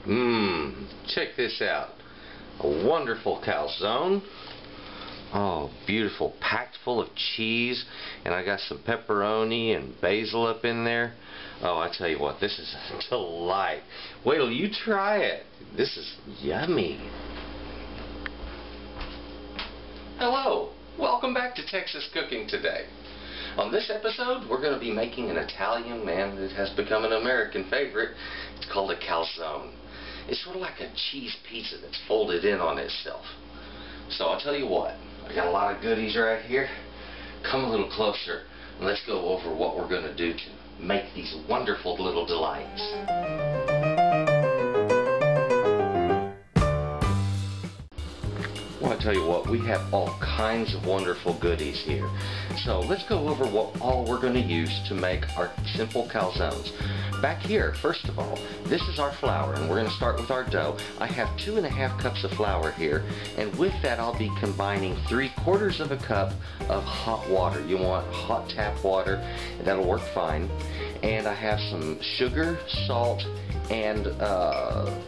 Check this out. A wonderful calzone. Oh, beautiful, packed full of cheese, and I got some pepperoni and basil up in there. Oh, I tell you what, this is a delight. Wait till you try it. This is yummy. Hello, welcome back to Texas Cooking Today. On this episode, we're going to be making an Italian man that has become an American favorite. It's called a calzone. It's sort of like a cheese pizza that's folded in on itself. So I'll tell you what, I got a lot of goodies right here. Come a little closer and let's go over what we're going to do to make these wonderful little delights. Well, I tell you what, we have all kinds of wonderful goodies here. So let's go over what all we're going to use to make our simple calzones. Back here, first of all, this is our flour, and we're going to start with our dough. I have 2½ cups of flour here, and with that I'll be combining 3/4 of a cup of hot water. You want hot tap water, that'll work fine. And I have some sugar, salt, and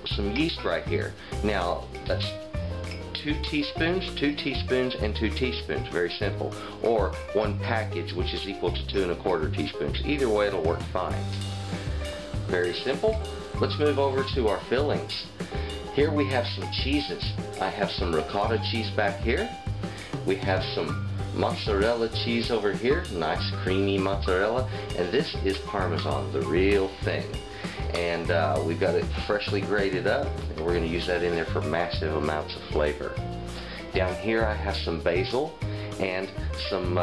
some yeast right here. Now, that's 2 teaspoons, and 2 teaspoons. Very simple. Or 1 package, which is equal to 2¼ teaspoons. Either way, it'll work fine. Very simple. Let's move over to our fillings. Here we have some cheeses. I have some ricotta cheese back here. We have some mozzarella cheese over here. Nice creamy mozzarella. And this is Parmesan, the real thing. And we've got it freshly grated up, and we're going to use that in there for massive amounts of flavor. Down here I have some basil and some,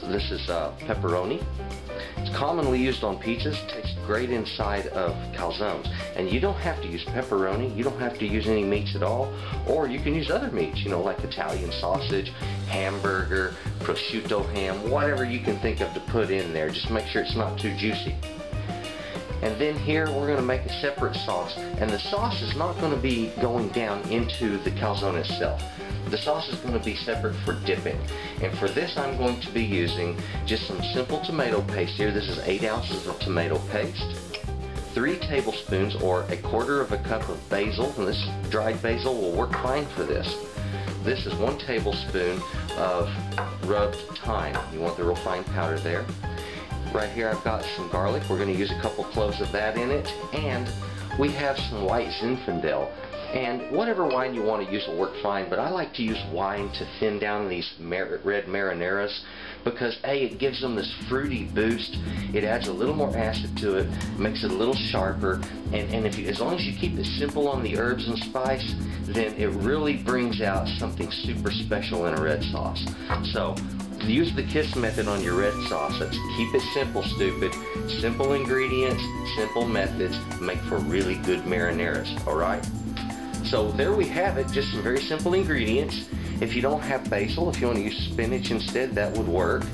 this is pepperoni. It's commonly used on pizzas, tastes great inside of calzones. And you don't have to use pepperoni, you don't have to use any meats at all, or you can use other meats, you know, like Italian sausage, hamburger, prosciutto ham, whatever you can think of to put in there. Just make sure it's not too juicy. And then here we're going to make a separate sauce, and the sauce is not going to be going down into the calzone itself. The sauce is going to be separate for dipping. And for this I'm going to be using just some simple tomato paste here. This is 8 ounces of tomato paste, 3 tablespoons or 1/4 cup of basil, and this dried basil will work fine for this. This is 1 tablespoon of rubbed thyme. You want the real fine powder there. Right here I've got some garlic. We're going to use a couple cloves of that in it. And we have some white Zinfandel. And whatever wine you want to use will work fine, but I like to use wine to thin down these red marinaras because A, it gives them this fruity boost. It adds a little more acid to it, makes it a little sharper, and if you, as long as you keep it simple on the herbs and spice, then it really brings out something super special in a red sauce. So use the KISS method on your red sauce. That's keep it simple, stupid. Simple ingredients, simple methods make for really good marinaras, alright? So there we have it, just some very simple ingredients. If you don't have basil, if you want to use spinach instead, that would work.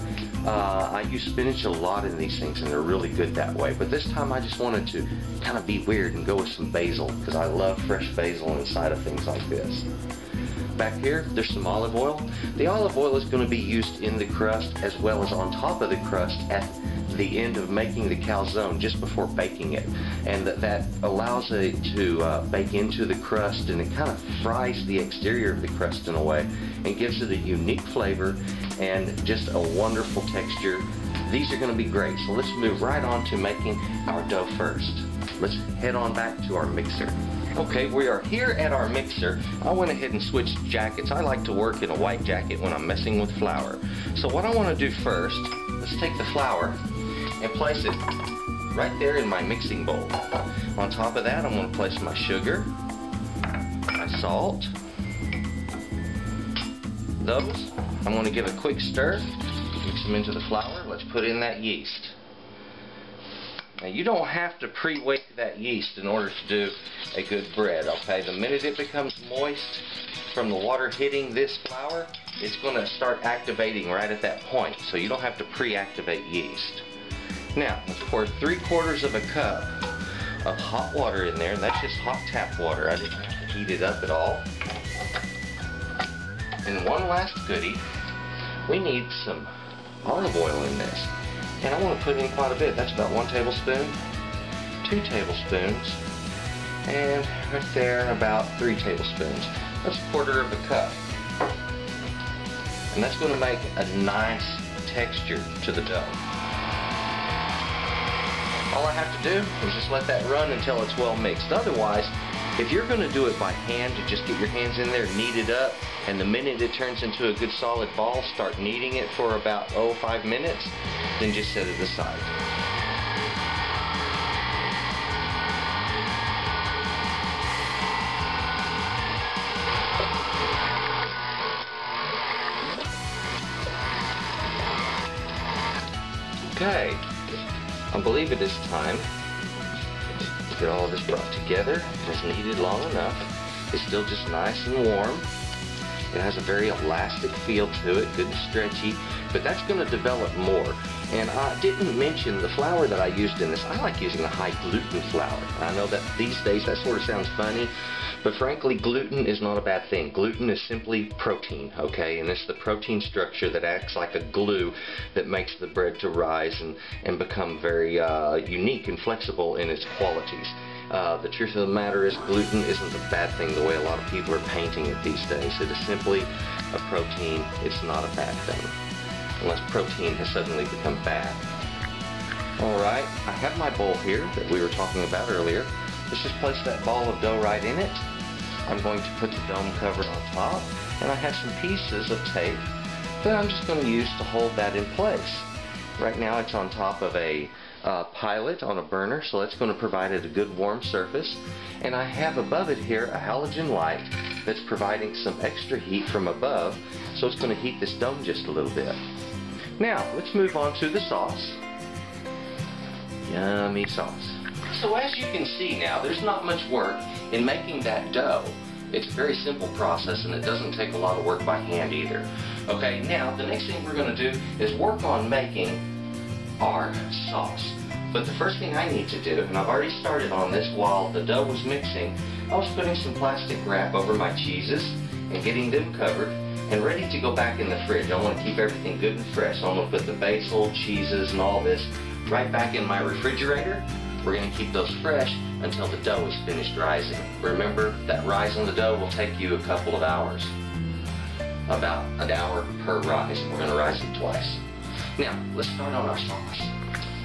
I use spinach a lot in these things, and they're really good that way. But this time I just wanted to kind of be weird and go with some basil, because I love fresh basil inside of things like this. Back here, there's some olive oil. The olive oil is going to be used in the crust as well as on top of the crust at the end of making the calzone, just before baking it. And that allows it to bake into the crust, and it kind of fries the exterior of the crust in a way and gives it a unique flavor and just a wonderful texture. These are going to be great. So let's move right on to making our dough first. Let's head on back to our mixer. Okay, we are here at our mixer. I went ahead and switched jackets. I like to work in a white jacket when I'm messing with flour. So what I want to do first, let's take the flour and place it right there in my mixing bowl. On top of that, I'm going to place my sugar, my salt, those. I'm going to give a quick stir, mix them into the flour. Let's put in that yeast. Now you don't have to pre-wake that yeast in order to do a good bread, okay? The minute it becomes moist from the water hitting this flour, it's going to start activating right at that point, so you don't have to pre-activate yeast. Now, let's pour 3/4 cup of hot water in there, and that's just hot tap water. I didn't have to heat it up at all. And one last goodie, we need some olive oil in this. And I want to put in quite a bit. That's about 1 tablespoon, 2 tablespoons, And right there, about 3 tablespoons. That's 1/4 of a cup. And that's going to make a nice texture to the dough. All I have to do is just let that run until it's well mixed. Otherwise, if you're going to do it by hand, to just get your hands in there, knead it up, and the minute it turns into a good solid ball, start kneading it for about 5 minutes, then just set it aside. Okay, I believe it is time to get all of this brought together. It's kneaded long enough. It's still just nice and warm. It has a very elastic feel to it, good and stretchy, but that's going to develop more. And I didn't mention the flour that I used in this. I like using a high gluten flour. I know that these days that sort of sounds funny, but frankly, gluten is not a bad thing. Gluten is simply protein, okay? And it's the protein structure that acts like a glue that makes the bread to rise and become very unique and flexible in its qualities. The truth of the matter is gluten isn't a bad thing the way a lot of people are painting it these days. It is simply a protein. It's not a bad thing, unless protein has suddenly become bad. Alright, I have my bowl here that we were talking about earlier. Let's just place that ball of dough right in it. I'm going to put the dome cover on top, and I have some pieces of tape that I'm just going to use to hold that in place. Right now it's on top of a pilot on a burner, so that's going to provide it a good warm surface. And I have above it here a halogen light that's providing some extra heat from above, so it's going to heat this dome just a little bit. Now let's move on to the sauce. Yummy sauce. So as you can see now, there's not much work in making that dough. It's a very simple process, and it doesn't take a lot of work by hand either. Okay, now the next thing we're going to do is work on making our sauce. But the first thing I need to do, and I've already started on this while the dough was mixing, I was putting some plastic wrap over my cheeses and getting them covered and ready to go back in the fridge. I want to keep everything good and fresh, so I'm going to put the basil, cheeses, and all this right back in my refrigerator. We're going to keep those fresh until the dough is finished rising. Remember, that rise on the dough will take you a couple of hours. About an hour per rise. We're going to rise it twice. Now, let's start on our sauce.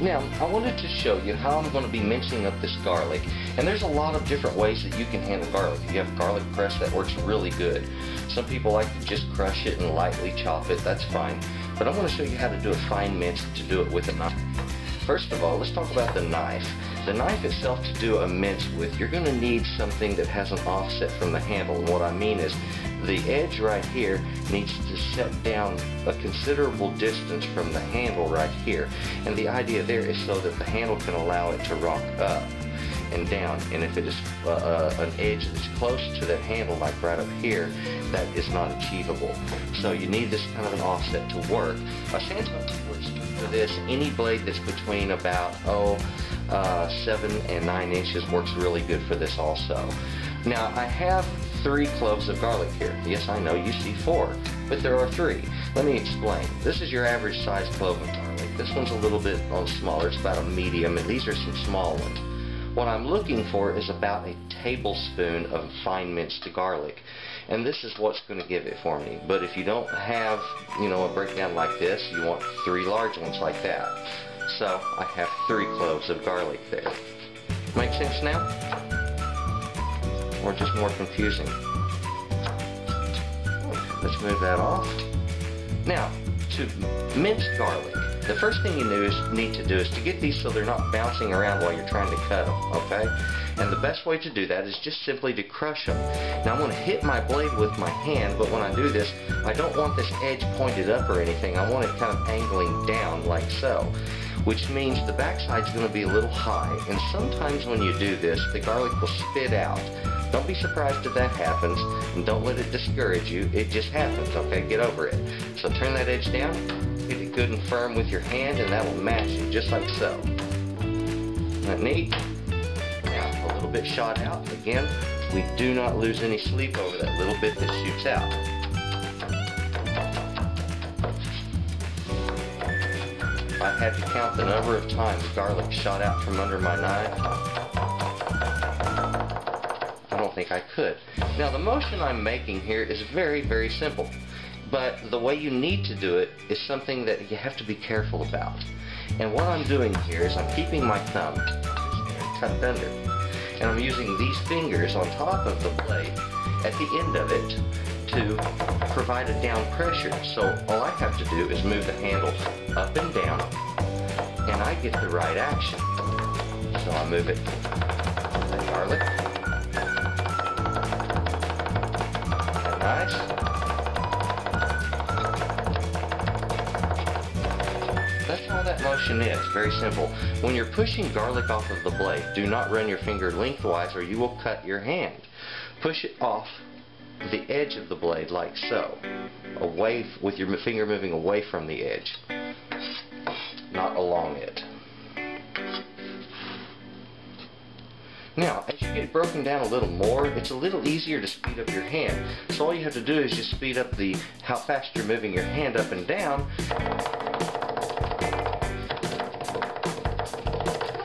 Now, I wanted to show you how I'm going to be mincing up this garlic. And there's a lot of different ways that you can handle garlic. You have garlic press that works really good. Some people like to just crush it and lightly chop it. That's fine. But I want to show you how to do a fine mince to do it with a knife. First of all, let's talk about the knife. The knife itself, to do a mince with, you're going to need something that has an offset from the handle. And what I mean is, the edge right here needs to set down a considerable distance from the handle right here. And the idea there is so that the handle can allow it to rock up and down. And if it is an edge that's close to the handle, like right up here, that is not achievable. So you need this kind of an offset to work. A sandstone works for this. Any blade that's between about 7 and 9 inches works really good for this also. Now, I have 3 cloves of garlic here. Yes, I know you see 4, but there are 3. Let me explain. This is your average size clove of garlic. This one's a little bit smaller. It's about a medium, and these are some small ones. What I'm looking for is about a tablespoon of fine minced garlic, and this is what's going to give it for me. But if you don't have, a breakdown like this, you want 3 large ones like that. So I have 3 cloves of garlic there. Make sense now? Or just more confusing? Let's move that off. Now, to mince garlic, the first thing you need to do is to get these so they're not bouncing around while you're trying to cut them, okay? And the best way to do that is just simply to crush them. Now I'm going to hit my blade with my hand, but when I do this, I don't want this edge pointed up or anything. I want it kind of angling down like so, which means the backside is going to be a little high. And sometimes when you do this, the garlic will spit out. Don't be surprised if that happens, and don't let it discourage you. It just happens, okay? Get over it. So turn that edge down, get it good and firm with your hand, and that will match it just like so. Isn't that neat? Now, a little bit shot out. Again, we do not lose any sleep over that little bit that shoots out. I had to count the number of times garlic shot out from under my knife. don't think I could. Now the motion I'm making here is very, very simple. But the way you need to do it is something that you have to be careful about. And what I'm doing here is I'm keeping my thumb tucked under. And I'm using these fingers on top of the blade at the end of it to provide a down pressure. So all I have to do is move the handle up and down, and I get the right action. So I move it, the garlic. Nice. That's all that motion is. Very simple. When you're pushing garlic off of the blade, do not run your finger lengthwise or you will cut your hand. Push it off the edge of the blade like so, away with your finger moving away from the edge, not along it. Now, as you get it broken down a little more, it's a little easier to speed up your hand. So all you have to do is just speed up how fast you're moving your hand up and down,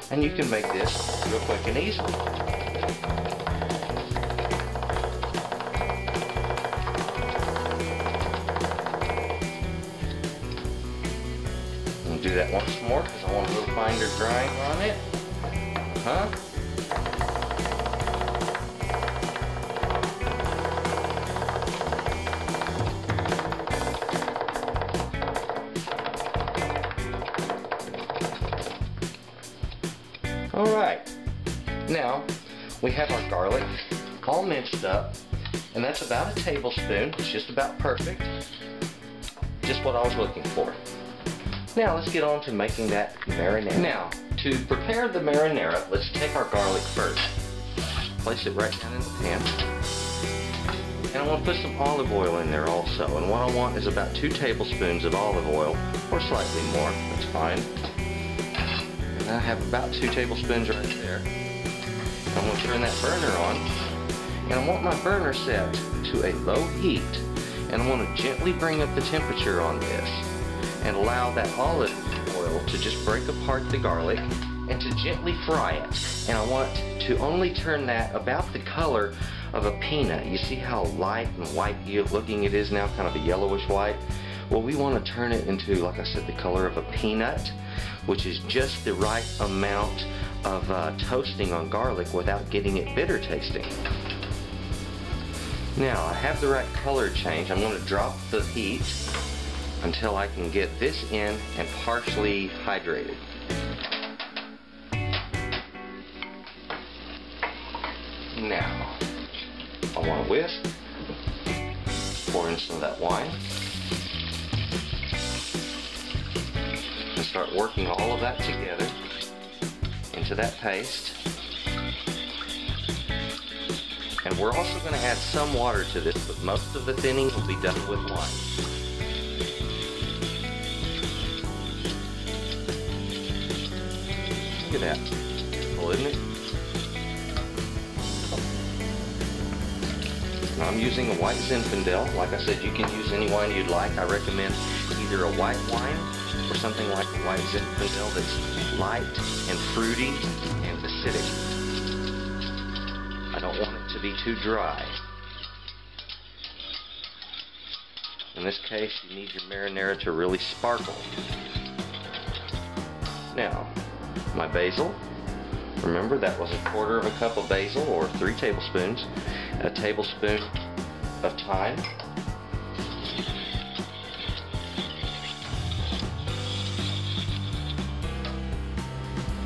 and you can make this real quick and easy. Do that once more because I want a little finer grind on it. Alright, now we have our garlic all minced up, and that's about a tablespoon. It's just about perfect. Just what I was looking for. Now let's get on to making that marinara. Now, to prepare the marinara, let's take our garlic first. Place it right down in the pan. And I want to put some olive oil in there also. And what I want is about 2 tablespoons of olive oil, or slightly more, that's fine. And I have about 2 tablespoons right there. I'm going to turn that burner on. And I want my burner set to a low heat. And I want to gently bring up the temperature on this, and allow that olive oil to just break apart the garlic and to gently fry it. And I want to only turn that about the color of a peanut. You see how light and white looking it is now, kind of a yellowish white? Well, we want to turn it into, like I said, the color of a peanut, which is just the right amount of toasting on garlic without getting it bitter tasting. Now, I have the right color change. I'm going to drop the heat until I can get this in and partially hydrated. Now, I want to whisk, pour in some of that wine, and start working all of that together into that paste. And we're also going to add some water to this, but most of the thinning will be done with wine. Look at that. Beautiful, isn't it? Now I'm using a white Zinfandel. Like I said, you can use any wine you'd like. I recommend either a white wine or something like a white Zinfandel that's light and fruity and acidic. I don't want it to be too dry. In this case, you need your marinara to really sparkle. Now, my basil. Remember, that was 1/4 cup of basil, or 3 tablespoons. A tablespoon of thyme.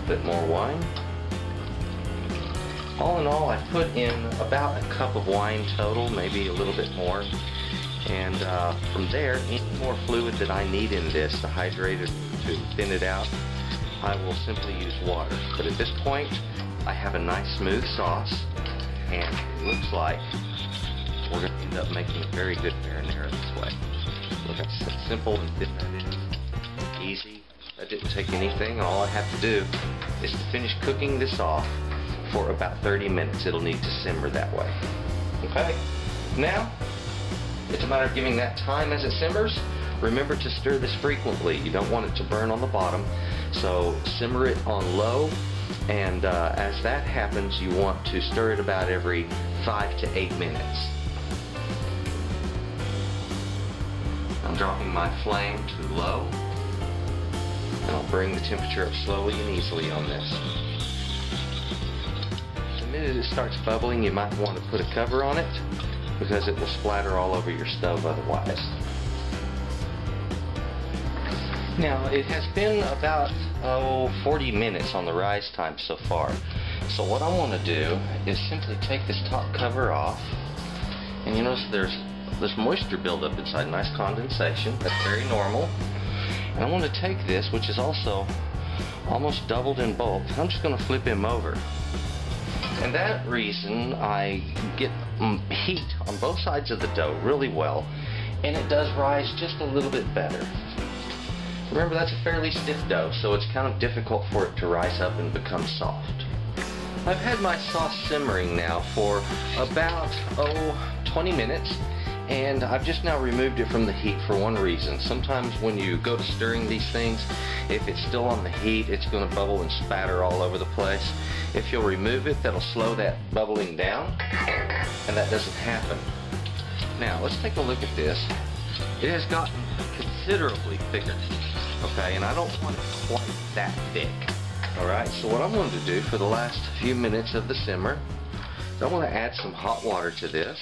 A bit more wine. All in all, I put in about a cup of wine total, maybe a little bit more. And from there, any more fluid that I need in this to hydrate it, to thin it out, I will simply use water. But at this point, I have a nice smooth sauce, and it looks like we're going to end up making a very good marinara this way. Look how simple and thin that is. Easy. That didn't take anything. All I have to do is to finish cooking this off for about 30 minutes. It'll need to simmer that way. Okay? Now, it's a matter of giving that time as it simmers. Remember to stir this frequently. You don't want it to burn on the bottom. So simmer it on low And as that happens, you want to stir it about every 5 to 8 minutes. I'm dropping my flame to low, and I'll bring the temperature up slowly and easily on this. The minute it starts bubbling, you might want to put a cover on it because it will splatter all over your stove otherwise. Now, it has been about 40 minutes on the rise time so far. So what I want to do is simply take this top cover off, and you notice there's this moisture buildup inside, nice condensation. That's very normal. And I want to take this, which is also almost doubled in bulk. I'm just going to flip him over. And that reason I get heat on both sides of the dough really well, and it does rise just a little bit better. Remember, that's a fairly stiff dough, so it's kind of difficult for it to rise up and become soft. I've had my sauce simmering now for about 20 minutes, and I've just now removed it from the heat for one reason. Sometimes when you go to stirring these things, if it's still on the heat, it's going to bubble and spatter all over the place. If you'll remove it, that'll slow that bubbling down, and that doesn't happen. Now, let's take a look at this. It has gotten considerably thicker, okay, and I don't want it quite that thick. Alright, so what I'm going to do for the last few minutes of the simmer, I want to add some hot water to this.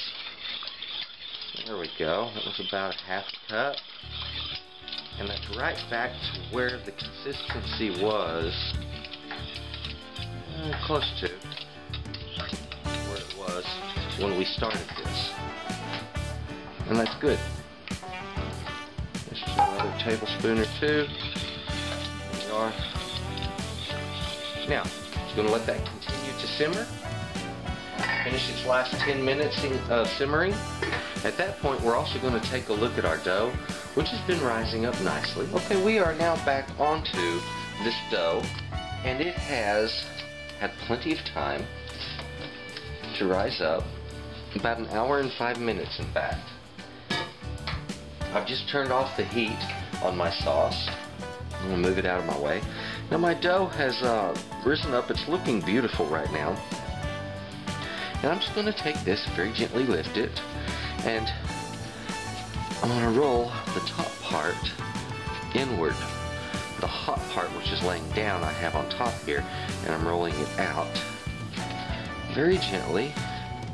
There we go. That was about a half a cup. And that's right back to where the consistency was, close to where it was when we started this. And that's good. Just another tablespoon or two. There we are. Now, just going to let that continue to simmer. Finish its last 10 minutes simmering. At that point, we're also going to take a look at our dough, which has been rising up nicely. Okay, we are now back onto this dough, and it has had plenty of time to rise up, about an hour and 5 minutes in fact. I've just turned off the heat on my sauce. I'm going to move it out of my way. Now my dough has risen up. It's looking beautiful right now. And I'm just going to take this, very gently lift it, and I'm going to roll the top part inward. The hot part, which is laying down, I have on top here, and I'm rolling it out very gently.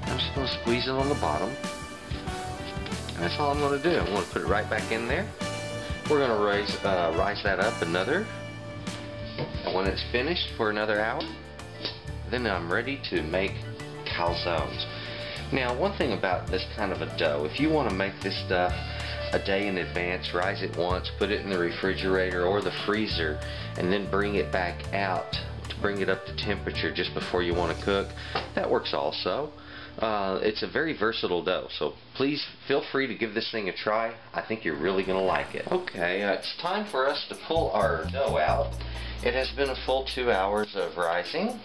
I'm just going to squeeze it on the bottom. And that's all I'm going to do. I'm going to put it right back in there. We're going to rise that up another. And when it's finished for another hour, then I'm ready to make calzones. Now, one thing about this kind of a dough, if you want to make this stuff a day in advance, rise it once, put it in the refrigerator or the freezer, and then bring it back out to bring it up to temperature just before you want to cook, that works also. It's a very versatile dough, so please feel free to give this thing a try. I think you're really going to like it. Okay, it's time for us to pull our dough out. It has been a full 2 hours of rising,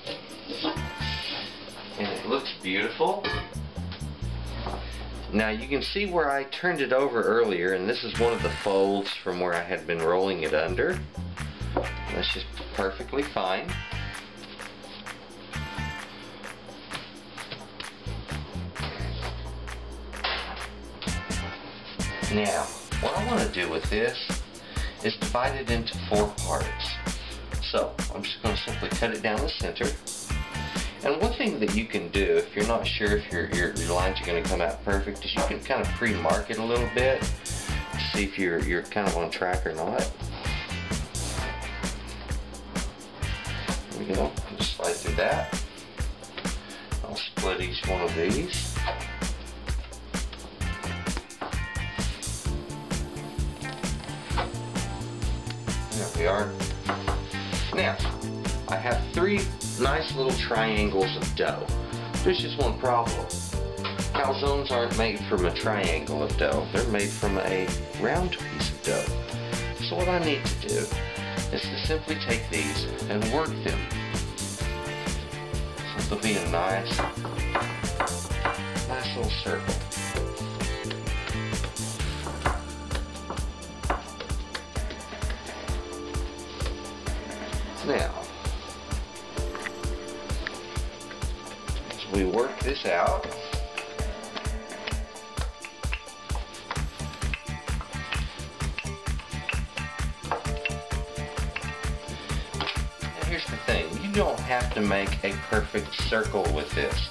and it looks beautiful. Now you can see where I turned it over earlier, and this is one of the folds from where I had been rolling it under. That's just perfectly fine. Now, what I want to do with this is divide it into 4 parts. So, I'm just going to simply cut it down the center. And one thing that you can do, if you're not sure if your lines are going to come out perfect, is you can kind of pre-mark it a little bit to see if you're kind of on track or not. There we go. Just slide through that. I'll split each one of these. There we are. Now, I have 3 nice little triangles of dough. There's just one problem. Calzones aren't made from a triangle of dough. They're made from a round piece of dough. So what I need to do is to simply take these and work them. So they'll be a nice little circle. Now, this out. Now here's the thing, you don't have to make a perfect circle with this.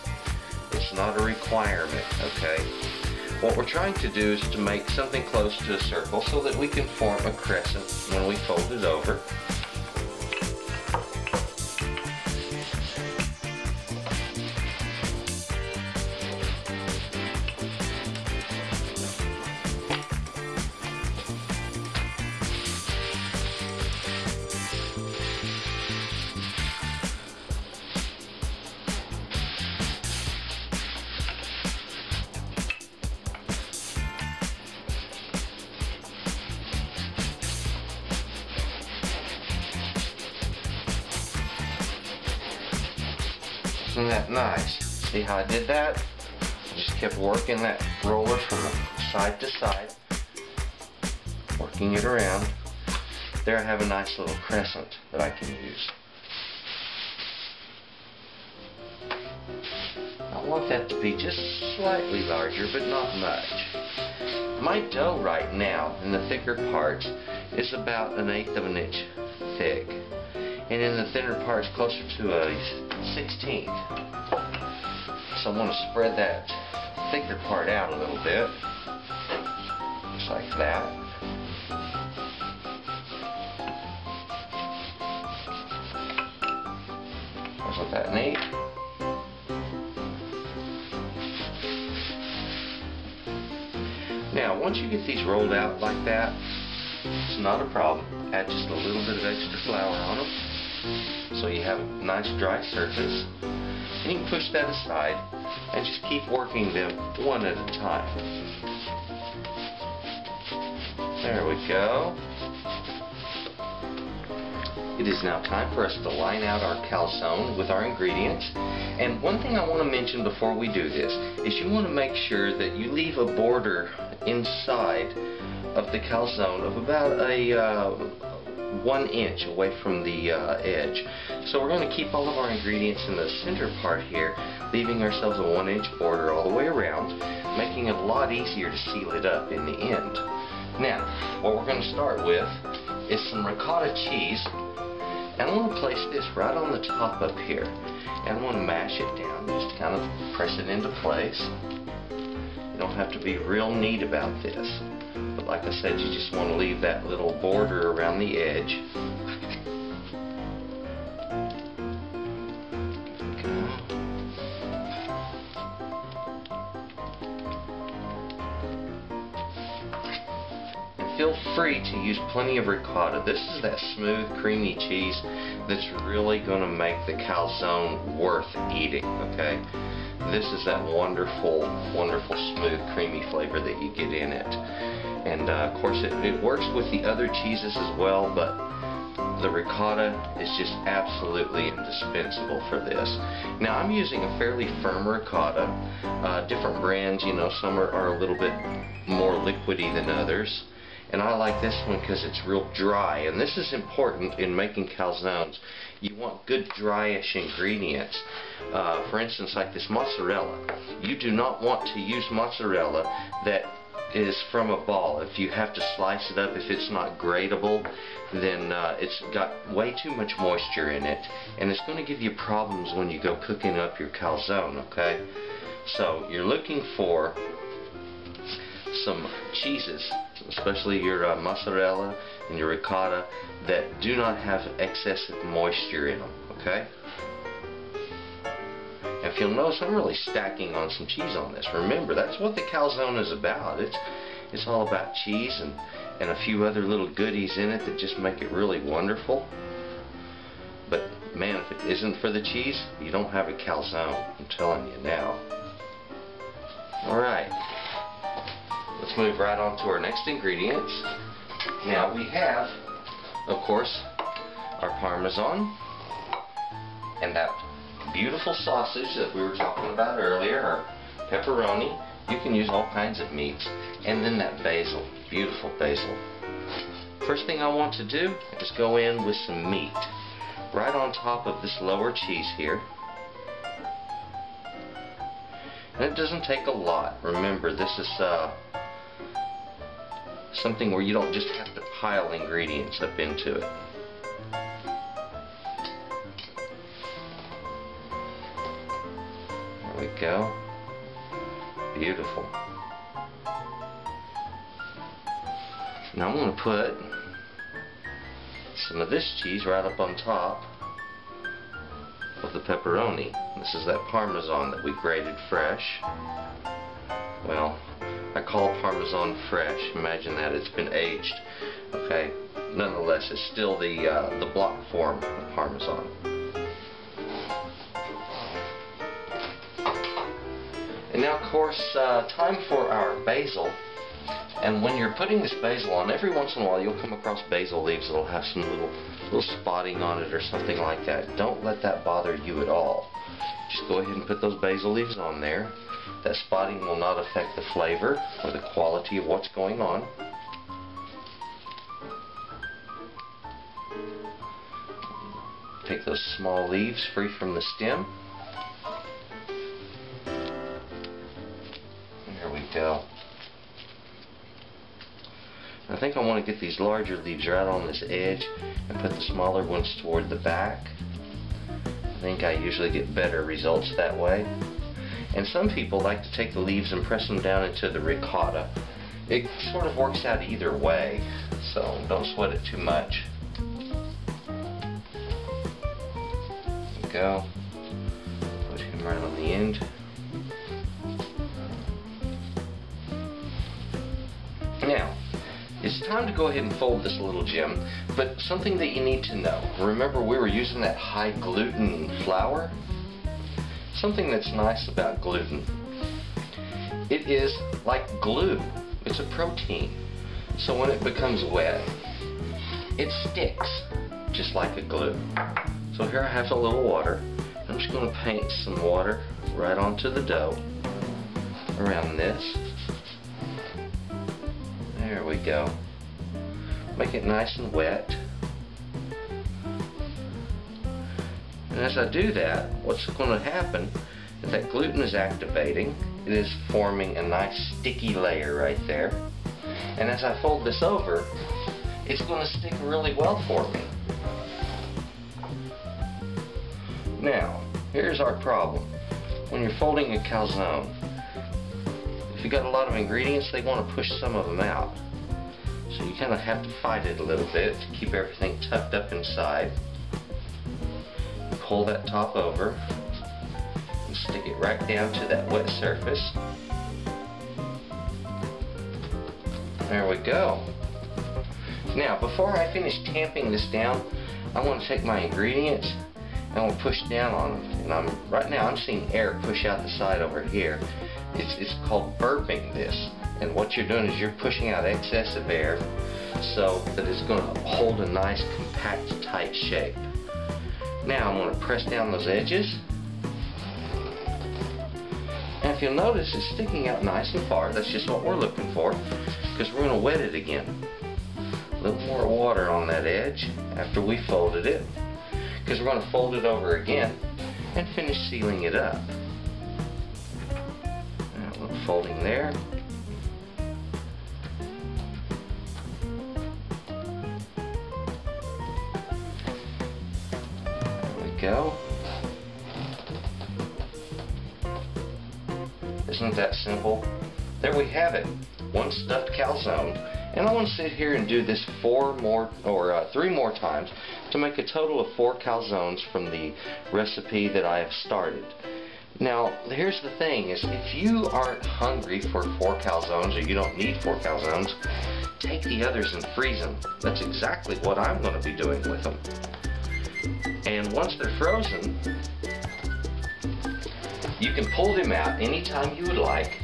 It's not a requirement, okay? What we're trying to do is to make something close to a circle so that we can form a crescent when we fold it over. Isn't that nice? See how I did that? Just kept working that roller from side to side, working it around. There I have a nice little crescent that I can use. I want that to be just slightly larger, but not much. My dough right now, in the thicker parts, is about 1/8 of an inch thick. And in the thinner parts, closer to a 1/16. So I'm going to spread that thicker part out a little bit, just like that. Wasn't that neat? Now, once you get these rolled out like that, it's not a problem. Add just a little bit of extra flour on them, so you have a nice dry surface. And you can push that aside and just keep working them one at a time. There we go. It is now time for us to line out our calzone with our ingredients. And one thing I want to mention before we do this is you want to make sure that you leave a border inside of the calzone of about a 1 inch away from the edge. So we're going to keep all of our ingredients in the center part here, leaving ourselves a 1-inch border all the way around, making it a lot easier to seal it up in the end. Now, what we're going to start with is some ricotta cheese, and I want to place this right on the top up here, and I want to mash it down, just kind of press it into place. You don't have to be real neat about this. But like I said, you just want to leave that little border around the edge. And feel free to use plenty of ricotta. This is that smooth, creamy cheese that's really going to make the calzone worth eating, okay? This is that wonderful, wonderful, smooth, creamy flavor that you get in it. And of course it works with the other cheeses as well, but the ricotta is just absolutely indispensable for this. Now I'm using a fairly firm ricotta. Different brands, you know, some are a little bit more liquidy than others. And I like this one because it's real dry, and this is important in making calzones. You want good dryish ingredients. For instance, like this mozzarella. You do not want to use mozzarella that is from a ball. If you have to slice it up, if it's not grateable, then it's got way too much moisture in it, and it's going to give you problems when you go cooking up your calzone, okay? So you're looking for some cheeses, especially your mozzarella and your ricotta, that do not have excessive moisture in them, okay? If you'll notice, I'm really stacking on some cheese on this. Remember, that's what the calzone is about. It's all about cheese and a few other little goodies in it that just make it really wonderful. But man, if it isn't for the cheese, you don't have a calzone. I'm telling you now. Alright, let's move right on to our next ingredients. Now we have, of course, our Parmesan and that beautiful sausage that we were talking about earlier, or pepperoni. You can use all kinds of meats. And then that basil, beautiful basil. First thing I want to do is go in with some meat right on top of this lower cheese here. And it doesn't take a lot. Remember, this is something where you don't just have to pile ingredients up into it. There we go. Beautiful. Now I'm going to put some of this cheese right up on top of the pepperoni. This is that Parmesan that we grated fresh. Well, I call Parmesan fresh. Imagine that it's been aged. Okay, nonetheless, it's still the block form of Parmesan. And now, of course, time for our basil. And when you're putting this basil on, every once in a while you'll come across basil leaves that'll have some little spotting on it or something like that. Don't let that bother you at all. Just go ahead and put those basil leaves on there. That spotting will not affect the flavor or the quality of what's going on. Take those small leaves free from the stem. There we go. I think I want to get these larger leaves right on this edge and put the smaller ones toward the back. I think I usually get better results that way. And some people like to take the leaves and press them down into the ricotta. It sort of works out either way, so don't sweat it too much. There we go. Put him right on the end. Now, it's time to go ahead and fold this little gem, but something that you need to know. Remember, we were using that high gluten flour? Something that's nice about gluten. It is like glue. It's a protein. So when it becomes wet, it sticks just like a glue. So here I have a little water. I'm just going to paint some water right onto the dough around this. There we go. Make it nice and wet. And as I do that, what's going to happen is that gluten is activating. It is forming a nice sticky layer right there. And as I fold this over, it's going to stick really well for me. Now, here's our problem. When you're folding a calzone, if you got a lot of ingredients, they want to push some of them out. So you kind of have to fight it a little bit to keep everything tucked up inside. Pull that top over and stick it right down to that wet surface. There we go. Now, before I finish tamping this down, I want to take my ingredients and I'll push down on them. And right now I'm seeing air push out the side over here. It's called burping this. And what you're doing is you're pushing out excess of air so that it's going to hold a nice, compact, tight shape. Now I'm going to press down those edges. And if you'll notice, it's sticking out nice and far. That's just what we're looking for, because we're going to wet it again. A little more water on that edge after we folded it, because we're going to fold it over again and finish sealing it up. And a little folding there. Go. Isn't that simple? There we have it. One stuffed calzone. And I want to sit here and do this 3 more times to make a total of 4 calzones from the recipe that I have started. Now, here's the thing, is if you aren't hungry for 4 calzones, or you don't need 4 calzones, take the others and freeze them. That's exactly what I'm going to be doing with them. And once they're frozen, you can pull them out anytime you would like,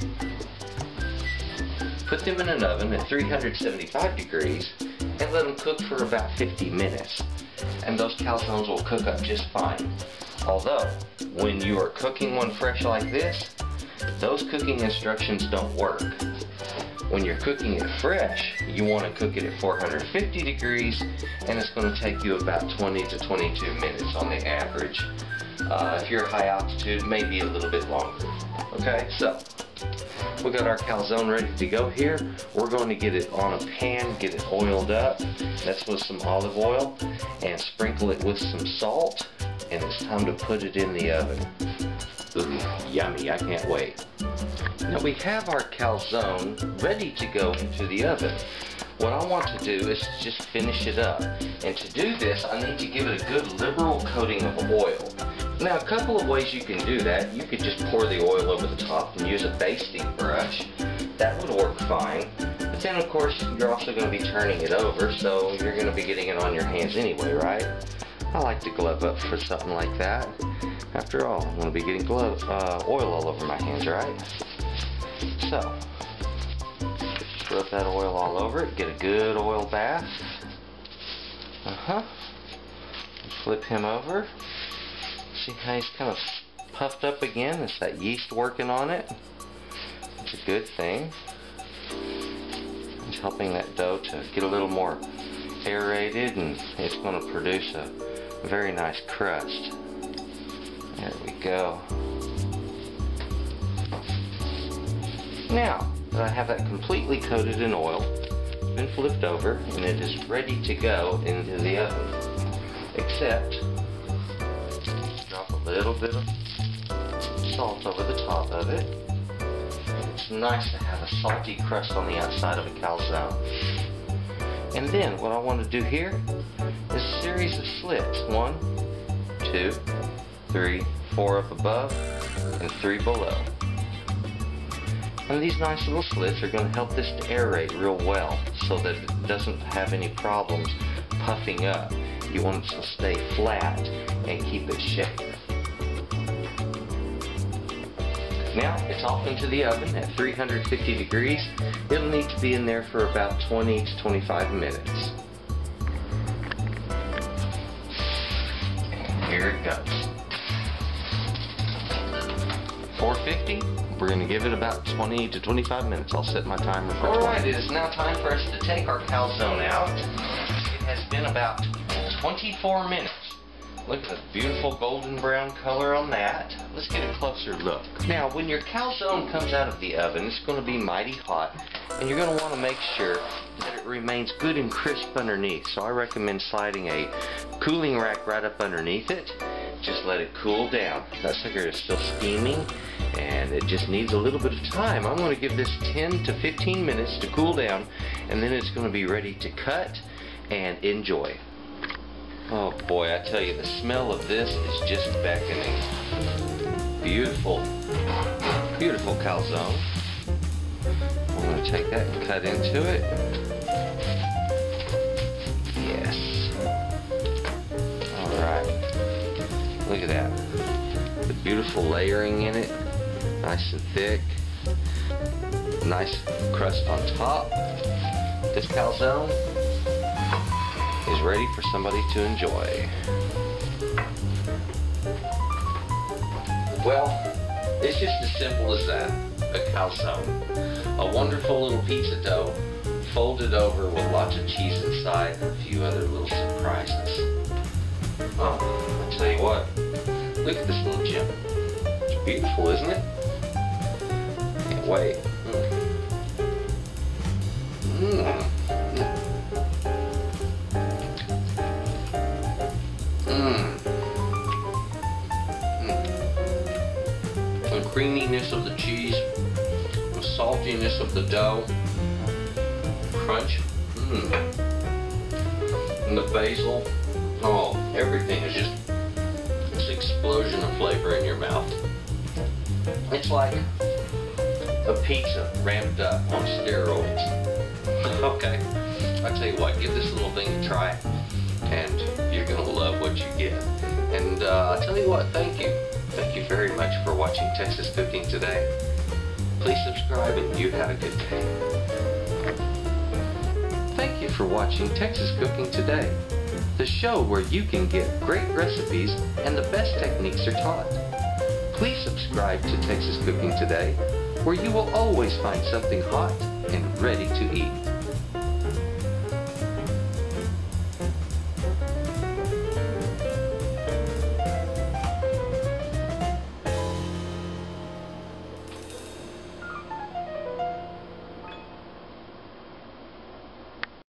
put them in an oven at 375 degrees, and let them cook for about 50 minutes. And those calzones will cook up just fine. Although, when you are cooking one fresh like this, those cooking instructions don't work. When you're cooking it fresh, you want to cook it at 450 degrees, and it's going to take you about 20 to 22 minutes on the average. If you're high altitude, maybe a little bit longer. Okay, so we got our calzone ready to go here. We're going to get it on a pan, get it oiled up. That's with some olive oil, and sprinkle it with some salt, and it's time to put it in the oven. Ooh, yummy, I can't wait. Now we have our calzone ready to go into the oven. What I want to do is just finish it up. And to do this, I need to give it a good liberal coating of oil. Now, a couple of ways you can do that. You could just pour the oil over the top and use a basting brush. That would work fine. But then, of course, you're also going to be turning it over, so you're going to be getting it on your hands anyway, right? I like to glove up for something like that. After all, I'm going to be getting oil all over my hands, right? So, just rub that oil all over it. Get a good oil bath. Flip him over. See how he's kind of puffed up again? It's that yeast working on it. It's a good thing. It's helping that dough to get a little more aerated, and it's going to produce a very nice crust. There we go. Now that I have that completely coated in oil, it's been flipped over, and it is ready to go into the oven. Except, drop a little bit of salt over the top of it. It's nice to have a salty crust on the outside of a calzone. And then what I want to do here is a series of slits. 1, 2, 3, 4 up above, and 3 below. And these nice little slits are going to help this to aerate real well so that it doesn't have any problems puffing up. You want it to stay flat and keep its shape. Now it's off into the oven at 350 degrees. It'll need to be in there for about 20 to 25 minutes. And here it goes. 450. We're going to give it about 20 to 25 minutes. I'll set my timer for 20. Alright, it is now time for us to take our calzone out. It has been about 24 minutes. Look at the beautiful golden brown color on that. Let's get a closer look. Now, when your calzone comes out of the oven, it's going to be mighty hot, and you're going to want to make sure that it remains good and crisp underneath. So I recommend sliding a cooling rack right up underneath it. Just let it cool down. That sucker is still steaming, and it just needs a little bit of time. I'm going to give this 10 to 15 minutes to cool down, and then it's going to be ready to cut and enjoy. Oh boy, I tell you, the smell of this is just beckoning. Beautiful, beautiful calzone. I'm going to take that and cut into it. Yes. Alright. Look at that. The beautiful layering in it. Nice and thick. Nice crust on top. This calzone is ready for somebody to enjoy. Well, it's just as simple as that. A calzone. A wonderful little pizza dough folded over with lots of cheese inside and a few other little surprises. Oh, I tell you what, look at this little gem. It's beautiful, isn't it? Can't wait. The creaminess of the cheese, the saltiness of the dough, crunch, and the basil. Oh, everything is just this explosion of flavor in your mouth. It's like a pizza ramped up on steroids. Okay, I tell you what, give this little thing a try, and you're gonna love what you get. And I tell you what, thank you. Thank you very much for watching Texas Cooking Today. Please subscribe and you have a good day. Thank you for watching Texas Cooking Today, the show where you can get great recipes and the best techniques are taught. Please subscribe to Texas Cooking Today, where you will always find something hot and ready to eat.